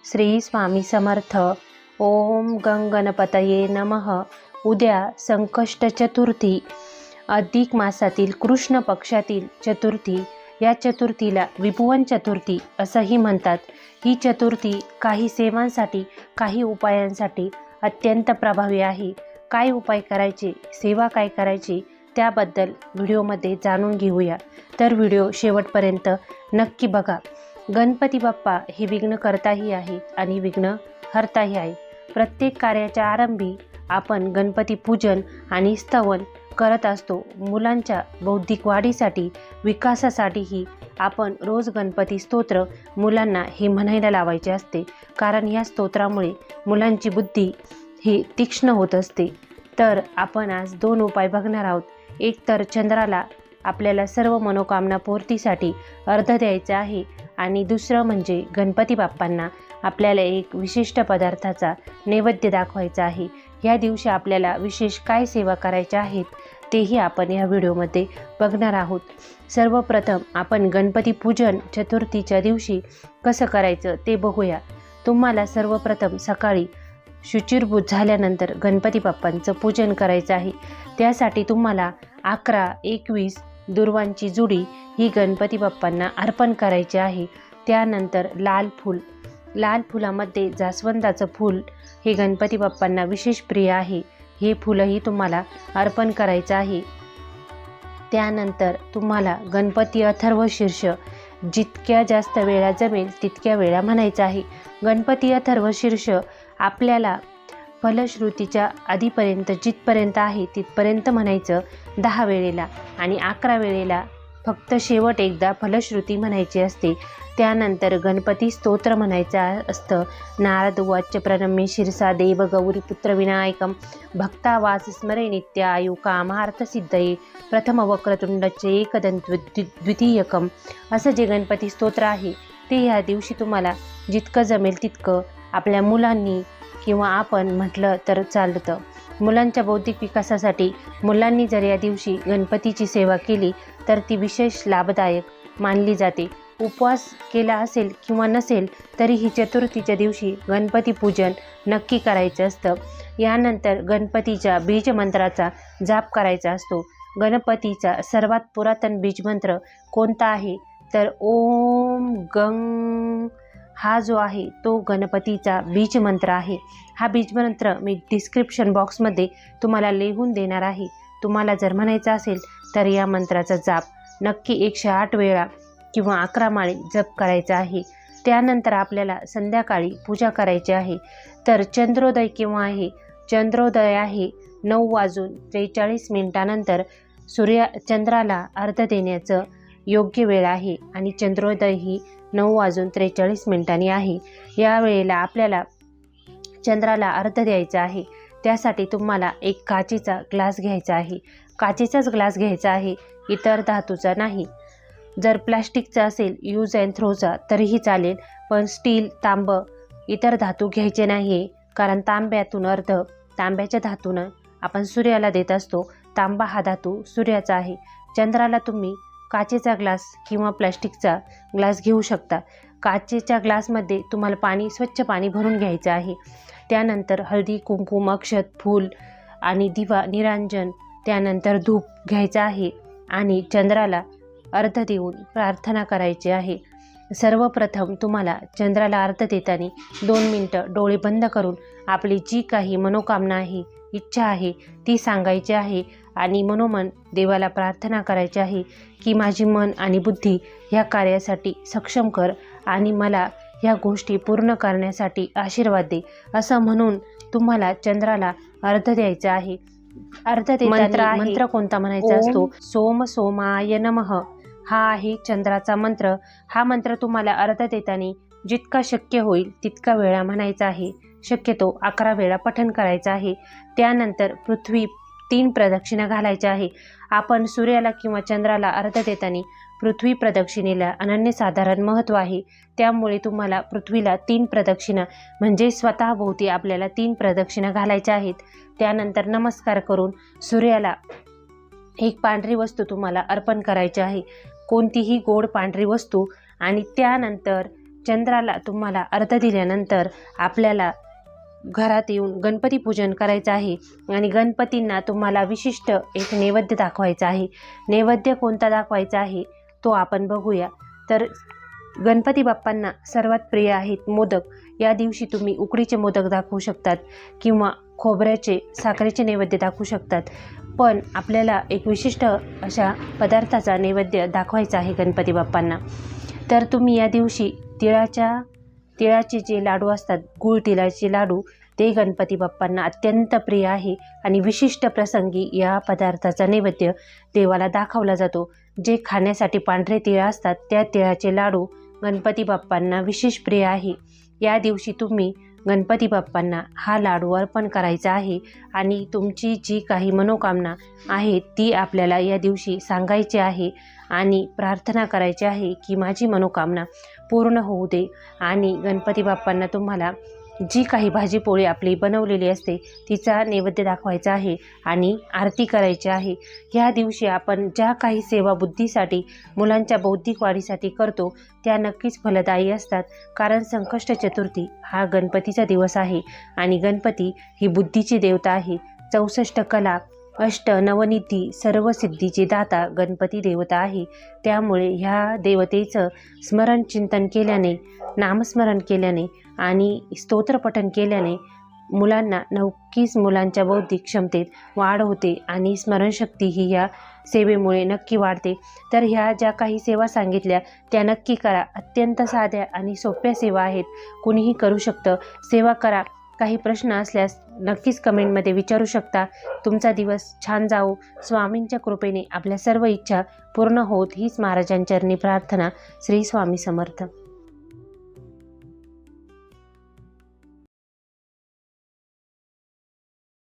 श्री स्वामी समर्थ. ओम गणपतये नमः. उद्या संकष्ट चतुर्थी, अधिक मासातील कृष्ण पक्षातील चतुर्थी. या चतुर्थीला विभुवन चतुर्थी असंही म्हणतात. ही चतुर्थी काही सेवांसाठी, काही उपायांसाठी अत्यंत प्रभावी आहे. काय उपाय करायचे, सेवा काय करायची, त्याबद्दल व्हिडिओमध्ये जाणून घेऊया. तर व्हिडिओ शेवटपर्यंत नक्की बघा. गणपती बाप्पा हे विघ्नकर्ताही आहे आणि विघ्न हर्ताही आहे. प्रत्येक कार्याच्या आरंभी आपण गणपती पूजन आणि स्तवन करत असतो. मुलांच्या बौद्धिक वाढीसाठी, विकासासाठीही आपण रोज गणपती स्तोत्र मुलांना हे म्हणायला लावायचे असते. कारण या स्तोत्रामुळे मुलांची बुद्धी ही तीक्ष्ण होत असते. तर आपण आज 2 उपाय बघणार आहोत. एक तर चंद्राला आपल्याला सर्व मनोकामना पूर्तीसाठी अर्घ्य द्यायचं आहे आणि दुसरं म्हणजे गणपती बाप्पांना आपल्याला एक विशिष्ट पदार्थाचा नैवेद्य दाखवायचा आहे. या दिवशी आपल्याला विशेष काय सेवा करायच्या आहेत तेही आपण या व्हिडिओमध्ये बघणार आहोत. सर्वप्रथम आपण गणपती पूजन चतुर्थीच्या दिवशी कसं करायचं ते बघूया. तुम्हाला सर्वप्रथम सकाळी शुचिर्भूत झाल्यानंतर गणपती बाप्पांचं पूजन करायचं आहे. त्यासाठी तुम्हाला 11, 21 दुर्वांची जुडी ही गणपती बाप्पांना अर्पण करायची आहे. त्यानंतर लाल फुलामध्ये जास्वंदाचं फूल हे गणपती बाप्पांना विशेष प्रिय आहे. हे फुलंही तुम्हाला अर्पण करायचं आहे. त्यानंतर तुम्हाला गणपती अथर्व शीर्ष जितक्या जास्त वेळा जमेल तितक्या वेळा म्हणायचं आहे. गणपती अथर्व शीर्ष आपल्याला फलश्रुतीच्या आधीपर्यंत जिथपर्यंत आहे तिथपर्यंत म्हणायचं 10 वेळेला आणि 11 वेळेला फक्त शेवट एकदा फलश्रुती म्हणायची असते. त्यानंतर गणपती स्तोत्र म्हणायचं असतं. नारद उवाच प्रणम्य शिरसा देव गौरी पुत्र विनायकम भक्तावास स्मरे नित्य आयु कामार्थ सिद्धये प्रथम वक्रतुंडचे एकदंत द्वितीयकम. असं जे गणपती स्तोत्र आहे ते या दिवशी तुम्हाला जितकं जमेल तितकं आपल्या मुलांनी किंवा आपण म्हटलं तर चालतं. मुलांच्या बौद्धिक विकासासाठी मुलांनी जर या दिवशी गणपतीची सेवा केली तर ती विशेष लाभदायक मानली जाते. उपवास केला असेल किंवा नसेल तरीही चतुर्थीच्या दिवशी गणपती पूजन नक्की करायचं असतं. यानंतर गणपतीच्या बीजमंत्राचा जाप करायचा असतो. गणपतीचा सर्वात पुरातन बीजमंत्र कोणता आहे तर ओम गंग हा जो आहे तो गणपतीचा बीजमंत्र आहे. हा बीजमंत्र मी डिस्क्रिप्शन बॉक्समध्ये तुम्हाला लिहून देणार आहे. तुम्हाला जर म्हणायचं असेल तर या मंत्राचा जाप नक्की 108 वेळा किंवा 11 माळे जप करायचा आहे. त्यानंतर आपल्याला संध्याकाळी पूजा करायची आहे. तर चंद्रोदय केव्हा आहे? चंद्रोदय आहे 9:43 चंद्राला अर्घ्य देण्याचं योग्य वेळ आहे आणि चंद्रोदय ही 9:43 आहे. या वेळेला आपल्याला चंद्राला अर्घ्य द्यायचं आहे. त्यासाठी तुम्हाला एक काचेचा ग्लास घ्यायचा आहे. काचेचाच ग्लास घ्यायचा आहे, इतर धातूचा नाही. जर प्लास्टिकचा असेल यूज अँड थ्रोचा तरीही चालेल, पण स्टील, तांब इतर धातू घ्यायचे नाही. कारण तांब्याच्या धातूनं आपण सूर्याला देत असतो. तांबा हा धातू सूर्याचा आहे. चंद्राला तुम्ही काचेचा ग्लास किंवा प्लास्टिकचा ग्लास घेऊ शकता. काचेच्या ग्लासमध्ये तुम्हाला स्वच्छ पाणी भरून घ्यायचं आहे. त्यानंतर हळदी, कुंकुम, अक्षत, फूल आणि दिवा, निरांजन, त्यानंतर धूप घ्यायचा आहे आणि चंद्राला अर्घ्य देऊन प्रार्थना करायची आहे. सर्वप्रथम तुम्हाला चंद्राला अर्घ्य देताना 2 मिनिटं डोळे बंद करून आपली जी काही मनोकामना आहे, इच्छा आहे ती सांगायची आहे आणि मनोमन देवाला प्रार्थना करायची आहे की माझी मन आणि बुद्धी ह्या कार्यासाठी सक्षम कर आणि मला ह्या गोष्टी पूर्ण करण्यासाठी आशीर्वाद दे. असं म्हणून तुम्हाला चंद्राला अर्घ्य द्यायचं आहे. अर्घ्य देताना मंत्र कोणता म्हणायचा असतो? सोम सोमाय नमः हा आहे चंद्राचा मंत्र. हा मंत्र तुम्हाला अर्घ्य देताना जितका शक्य होईल तितका वेळा म्हणायचा आहे. शक्यतो 11 वेळा पठण करायचं आहे. त्यानंतर पृथ्वी 3 प्रदक्षिणा घालायच्या आहे. आपण सूर्याला किंवा चंद्राला अर्घ्य देताना पृथ्वी प्रदक्षिणेला अनन्यसाधारण महत्त्व आहे. त्यामुळे तुम्हाला पृथ्वीला 3 प्रदक्षिणा म्हणजे स्वतःभोवती आपल्याला 3 प्रदक्षिणा घालायच्या आहेत. त्यानंतर नमस्कार करून सूर्याला एक पांढरी वस्तू तुम्हाला अर्पण करायची आहे. कोणतीही गोड पांढरी वस्तू. आणि त्यानंतर चंद्राला तुम्हाला अर्घ्य दिल्यानंतर आपल्याला घरात येऊन गणपती पूजन करायचं आहे आणि गणपतींना तुम्हाला विशिष्ट एक नैवेद्य दाखवायचा आहे. नैवेद्य कोणता दाखवायचा आहे तो आपण बघूया. तर गणपती बाप्पांना सर्वात प्रिय आहेत मोदक. या दिवशी तुम्ही उकडीचे मोदक दाखवू शकतात किंवा खोबऱ्याचे, साखरेचे नैवेद्य दाखवू शकतात. पण आपल्याला एक विशिष्ट अशा पदार्थाचा नैवेद्य दाखवायचा आहे गणपती बाप्पांना. तर तुम्ही या दिवशी तिळाचे जे लाडू असतात, गूळ तिळाचे लाडू, ते गणपती बाप्पांना अत्यंत प्रिय आहे आणि विशिष्ट प्रसंगी या पदार्थाचा नैवेद्य देवाला दाखवला जातो. जे खाण्यासाठी पांढरे तीळ असतात त्या तिळाचे लाडू गणपती बाप्पांना विशेष प्रिय आहे. या दिवशी तुम्ही गणपती बाप्पांना हा लाडू अर्पण करायचा आहे आणि तुमची जी काही मनोकामना आहे ती आपल्याला या दिवशी सांगायची आहे आणि प्रार्थना करायची आहे की माझी मनोकामना पूर्ण होऊ दे. आणि गणपती बाप्पांना तुम्हाला जी काही भाजीपोळी आपली बनवलेली असते तिचा नैवेद्य दाखवायचा आहे आणि आरती करायची आहे. ह्या दिवशी आपण ज्या काही सेवा बुद्धीसाठी, मुलांच्या बौद्धिक वाढीसाठी करतो त्या नक्कीच फलदायी असतात. कारण संकष्ट चतुर्थी हा गणपतीचा दिवस आहे आणि गणपती ही बुद्धीची देवता आहे. 64 कला, अष्ट नवनिधी सर्व सिद्धीची दाता गणपती देवता आहे. त्यामुळे ह्या देवतेचं स्मरण चिंतन केल्याने, नामस्मरण केल्याने आणि स्तोत्रपठण केल्याने मुलांना नक्कीच मुलांच्या बौद्धिक क्षमतेत वाढ होते आणि स्मरणशक्ती ही या सेवेमुळे नक्की वाढते. तर ह्या ज्या काही सेवा सांगितल्या त्या नक्की करा. अत्यंत साध्या आणि सोप्या सेवा आहेत, कुणीही करू शकतं. सेवा करा. काही प्रश्न असल्यास नक्कीच कमेंटमध्ये विचारू शकता. तुमचा दिवस छान जावो. स्वामींच्या कृपेने आपल्या सर्व इच्छा पूर्ण होत हीच महाराजांचरणी प्रार्थना. श्री स्वामी समर्थ.